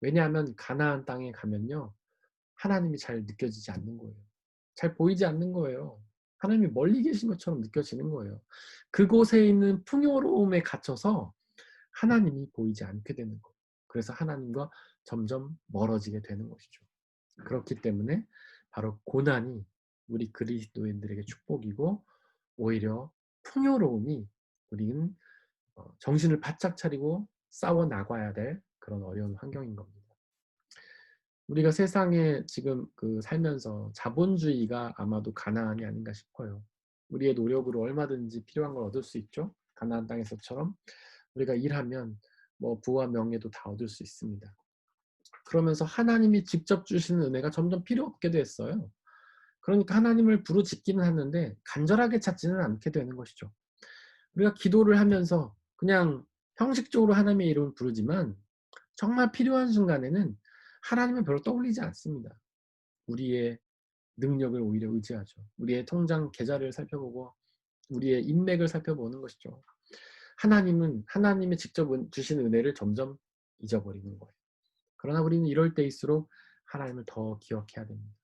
왜냐하면 가나안 땅에 가면요, 하나님이 잘 느껴지지 않는 거예요. 잘 보이지 않는 거예요. 하나님이 멀리 계신 것처럼 느껴지는 거예요. 그곳에 있는 풍요로움에 갇혀서 하나님이 보이지 않게 되는 거예요. 그래서 하나님과 점점 멀어지게 되는 것이죠. 그렇기 때문에 바로 고난이 우리 그리스도인들에게 축복이고, 오히려 풍요로움이 우리는 정신을 바짝 차리고 싸워 나가야 될 그런 어려운 환경인 겁니다. 우리가 세상에 지금 살면서 자본주의가 아마도 가나안이 아닌가 싶어요. 우리의 노력으로 얼마든지 필요한 걸 얻을 수 있죠. 가나안 땅에서처럼 우리가 일하면 뭐 부와 명예도 다 얻을 수 있습니다. 그러면서 하나님이 직접 주시는 은혜가 점점 필요 없게 됐어요. 그러니까 하나님을 부르짖기는 하는데 간절하게 찾지는 않게 되는 것이죠. 우리가 기도를 하면서 그냥 형식적으로 하나님의 이름을 부르지만 정말 필요한 순간에는 하나님을 별로 떠올리지 않습니다. 우리의 능력을 오히려 의지하죠. 우리의 통장 계좌를 살펴보고 우리의 인맥을 살펴보는 것이죠. 하나님은 하나님의 직접 주신 은혜를 점점 잊어버리는 거예요. 그러나 우리는 이럴 때일수록 하나님을 더 기억해야 됩니다.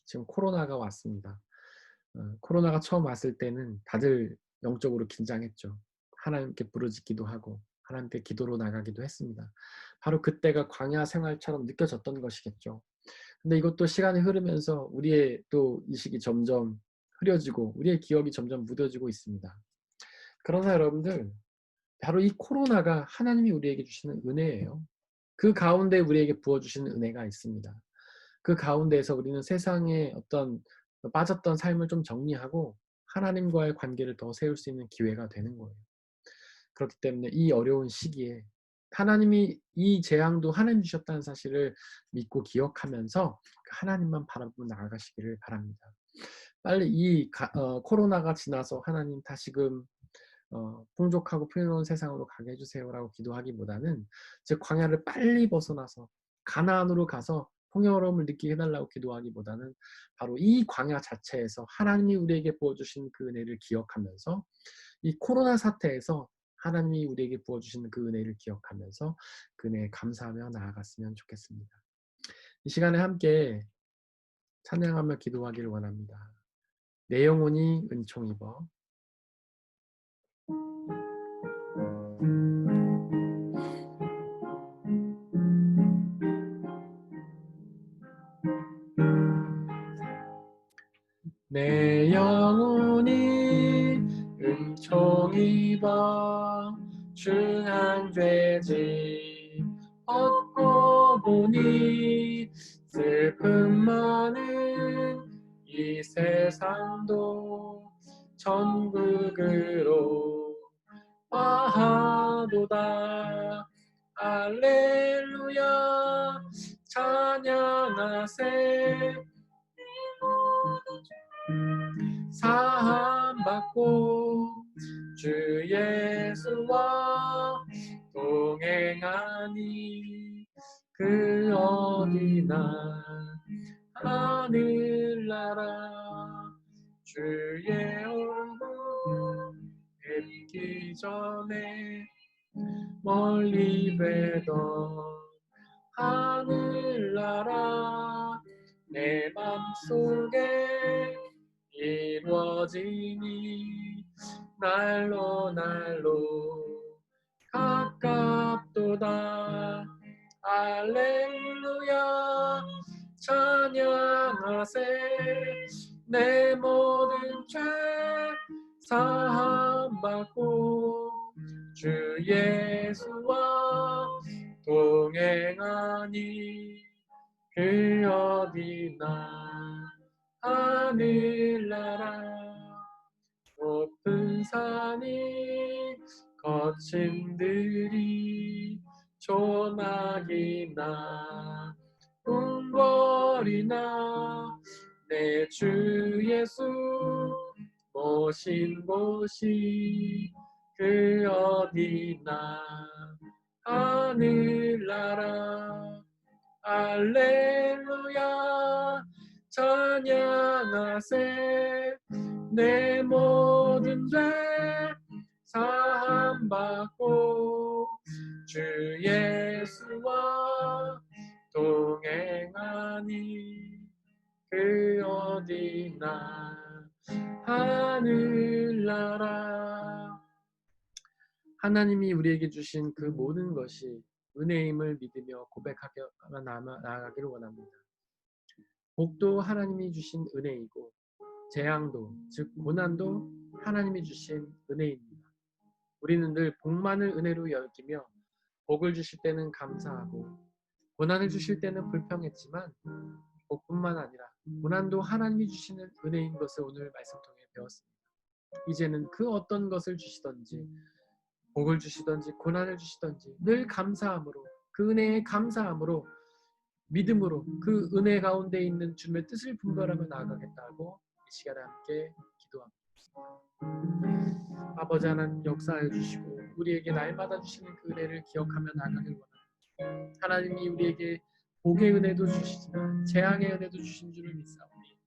지금 코로나가 왔습니다. 코로나가 처음 왔을 때는 다들 영적으로 긴장했죠. 하나님께 부르짖기도 하고 하나님께 기도로 나가기도 했습니다. 바로 그때가 광야 생활처럼 느껴졌던 것이겠죠. 근데 이것도 시간이 흐르면서 우리의 또 의식이 점점 흐려지고 우리의 기억이 점점 무뎌지고 있습니다. 그러나 여러분들, 바로 이 코로나가 하나님이 우리에게 주시는 은혜예요. 그 가운데 우리에게 부어주시는 은혜가 있습니다. 그 가운데에서 우리는 세상의 어떤 빠졌던 삶을 좀 정리하고 하나님과의 관계를 더 세울 수 있는 기회가 되는 거예요. 그렇기 때문에 이 어려운 시기에 하나님이 이 재앙도 하나님 주셨다는 사실을 믿고 기억하면서 하나님만 바라보고 나아가시기를 바랍니다. 빨리 코로나가 지나서 하나님 다시금 풍족하고 풍요로운 세상으로 가게 해주세요라고 기도하기보다는 즉 광야를 빨리 벗어나서 가나안으로 가서 풍요로움을 느끼게 해달라고 기도하기보다는 바로 이 광야 자체에서 하나님이 우리에게 부어주신 그 은혜를 기억하면서 이 코로나 사태에서 하나님이 우리에게 부어주신 그 은혜를 기억하면서 그 은혜에 감사하며 나아갔으면 좋겠습니다. 이 시간에 함께 찬양하며 기도하기를 원합니다. 내 영혼이 은총 입어. 내 영혼이 은총 입어 중한죄지 얻고 보니 슬픔 많은 이 세상도 천국으로 와하도다. 할렐루야 찬양하세. 사함받고 주 예수와 동행하니 그 어디나 하늘나라 주의 얼굴 뵙기 전에 멀리 뵈던 하늘나라 내 맘속에 이루어지니 날로 가깝도다. 할렐루야 찬양하세. 내 모든 죄 사함받고 주 예수와 동행하니 그 어디나 하늘나라 높은 산이 거친 들이 조막이나 궁궐이나 내 주 예수 모신 곳이 그 어디나 하늘나라 할렐루야 찬양하세 내 모든 죄 사함받고 주 예수와 동행하니 그 어디나 하늘나라. 하나님이 우리에게 주신 그 모든 것이 은혜임을 믿으며 고백하며 나아가기를 원합니다. 복도 하나님이 주신 은혜이고 재앙도 즉 고난도 하나님이 주신 은혜입니다. 우리는 늘 복만을 은혜로 여기며 복을 주실 때는 감사하고 고난을 주실 때는 불평했지만 복뿐만 아니라 고난도 하나님이 주시는 은혜인 것을 오늘 말씀 통해 배웠습니다. 이제는 그 어떤 것을 주시든지 복을 주시든지 고난을 주시든지 늘 감사함으로 그 은혜에 감사함으로 믿음으로 그 은혜 가운데 있는 주님의 뜻을 분별하며 나아가겠다고 이 시간에 함께 기도합니다. 아버지 하나님 역사해 주시고 우리에게 날마다 주시는 그 은혜를 기억하며 나아가길 원합니다. 하나님이 우리에게 복의 은혜도 주시지만 재앙의 은혜도 주신 줄을 믿사오니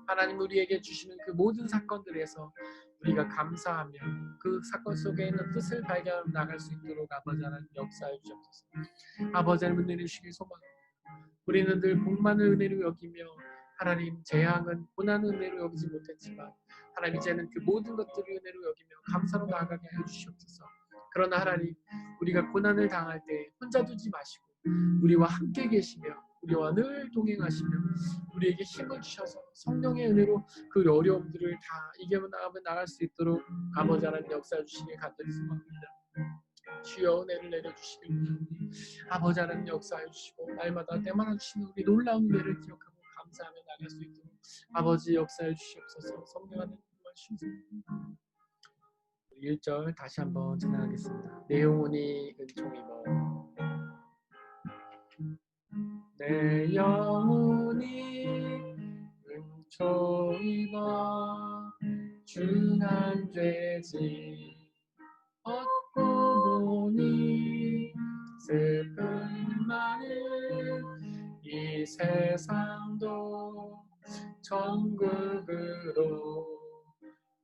하나님 우리에게 주시는 그 모든 사건들에서 우리가 감사하며 그 사건 속에 있는 뜻을 발견하며 나갈 수 있도록 아버지 하나님 역사해 주옵소서. 아버지 하나님 은혜를 주시길 소망합니다. 우리는 늘 복만을 은혜로 여기며 하나님 재앙은 고난을 은혜로 여기지 못했지만 하나님 이제는 그 모든 것들을 은혜로 여기며 감사로 나아가게 하여 주시옵소서. 그러나 하나님 우리가 고난을 당할 때 혼자 두지 마시고 우리와 함께 계시며 우리와 늘 동행하시며 우리에게 힘을 주셔서 성령의 은혜로 그 어려움들을 다 이겨내 나갈 수 있도록 아버지 하나님 역사해 주시길 간절히 소망합니다. 주여 은혜를 내려주시길 바랍니다. 아버지 하나님 역사해 주시고 날마다 때마다 주시는 우리 놀라운 은혜를 기억하고 감사하며 나갈 수 있도록 아버지 역사해 주시옵소서. 성령 하나님 주옵소서. 1절 다시 한번 찬양하겠습니다. 내 영혼이 은총 입어 내 영혼이 은총 입어 중한 죄지 얻고 보니 슬픔 많은 이 세상도 천국으로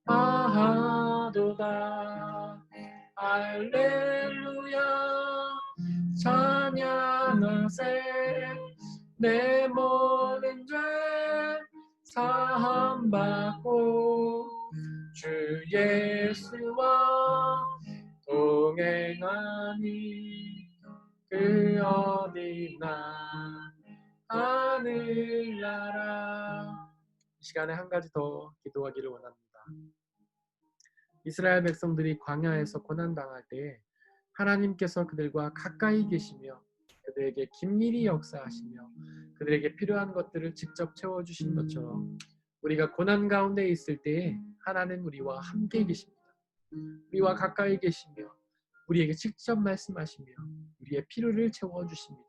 아하도다 할렐루야 찬양하세 내 모든 죄 사함받고 주 예수와 동행하니 그 어디나 하늘나라. 이 시간에 한 가지 더 기도하기를 원합니다. 이스라엘 백성들이 광야에서 고난당할 때에 하나님께서 그들과 가까이 계시며 그들에게 긴밀히 역사하시며 그들에게 필요한 것들을 직접 채워주신 것처럼 우리가 고난 가운데 있을 때에 하나님 우리와 함께 계십니다. 우리와 가까이 계시며 우리에게 직접 말씀하시며 우리의 필요를 채워주십니다.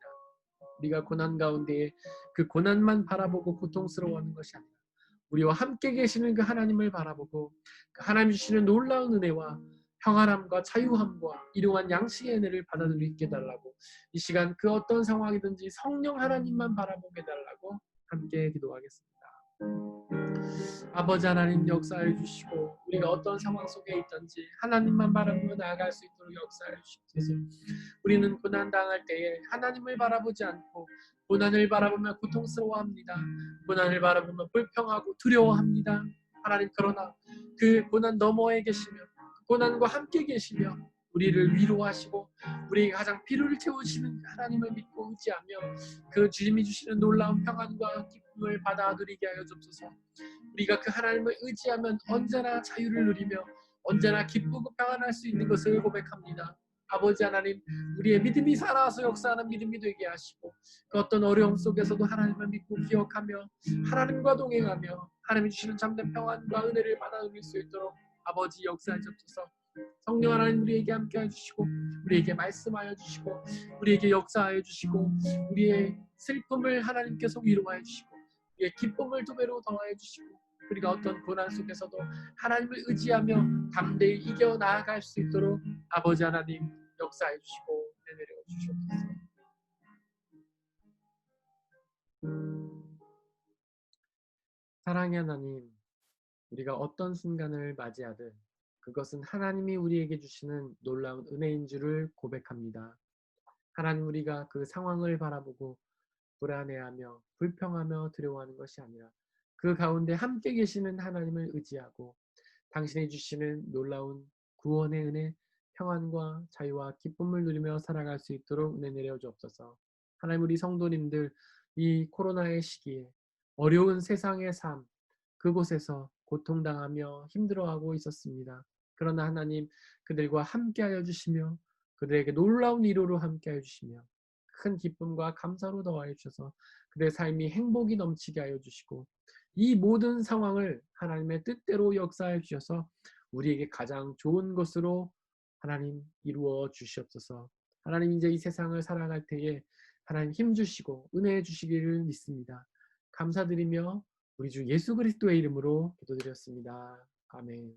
우리가 고난 가운데에 그 고난만 바라보고 고통스러워하는 것이 아니라 우리와 함께 계시는 그 하나님을 바라보고 그 하나님 주시는 놀라운 은혜와 평안함과 자유함과 일용한 양식의 은혜를 받아 누리게 해달라고 이 시간 그 어떤 상황이든지 성령 하나님만 바라보게 해달라고 함께 기도하겠습니다. 아버지 하나님 역사해 주시고 우리가 어떤 상황 속에 있든지 하나님만 바라보며 나아갈 수 있도록 역사해 주시옵소서. 우리는 고난 당할 때에 하나님을 바라보지 않고 고난을 바라보며 고통스러워합니다. 고난을 바라보며 불평하고 두려워합니다. 하나님 그러나 그 고난 너머에 계시며 고난과 함께 계시며 우리를 위로하시고 우리에게 가장 필요를 채우시는 하나님을 믿고 의지하며 그 주님이 주시는 놀라운 평안과 기쁨을 받아 누리게 하여 주옵소서. 우리가 그 하나님을 의지하면 언제나 자유를 누리며 언제나 기쁘고 평안할 수 있는 것을 고백합니다. 아버지 하나님 우리의 믿음이 살아서 역사하는 믿음이 되게 하시고 그 어떤 어려움 속에서도 하나님을 믿고 기억하며 하나님과 동행하며 하나님이 주시는 참된 평안과 은혜를 받아 누릴 수 있도록 아버지 역사해 주옵소서. 성령 하나님 우리에게 함께해 주시고 우리에게 말씀하여 주시고 우리에게 역사하여 주시고 우리의 슬픔을 하나님께서 위로하여 주시고 우리의 기쁨을 두 배로 더하여 주시고 우리가 어떤 고난 속에서도 하나님을 의지하며 담대히 이겨 나아갈 수 있도록 아버지 하나님 역사해 주시고 내려 주시옵소서. 사랑의 하나님, 우리가 어떤 순간을 맞이하든 그것은 하나님이 우리에게 주시는 놀라운 은혜인 줄을 고백합니다. 하나님, 우리가 그 상황을 바라보고 불안해하며 불평하며 두려워하는 것이 아니라 그 가운데 함께 계시는 하나님을 의지하고 당신이 주시는 놀라운 구원의 은혜, 평안과 자유와 기쁨을 누리며 살아갈 수 있도록 은혜 내려 주옵소서. 하나님, 우리 성도님들 이 코로나의 시기에 어려운 세상의 삶 그곳에서 고통당하며 힘들어하고 있었습니다. 그러나 하나님, 그들과 함께하여 주시며 그들에게 놀라운 위로로 함께하여 주시며 큰 기쁨과 감사로 더하여 주셔서 그들의 삶이 행복이 넘치게 하여 주시고 이 모든 상황을 하나님의 뜻대로 역사해 주셔서 우리에게 가장 좋은 것으로 하나님 이루어 주시옵소서. 하나님, 이제 이 세상을 살아갈 때에 하나님 힘 주시고 은혜해 주시기를 믿습니다. 감사드리며 우리 주 예수 그리스도의 이름으로 기도드렸습니다. 아멘.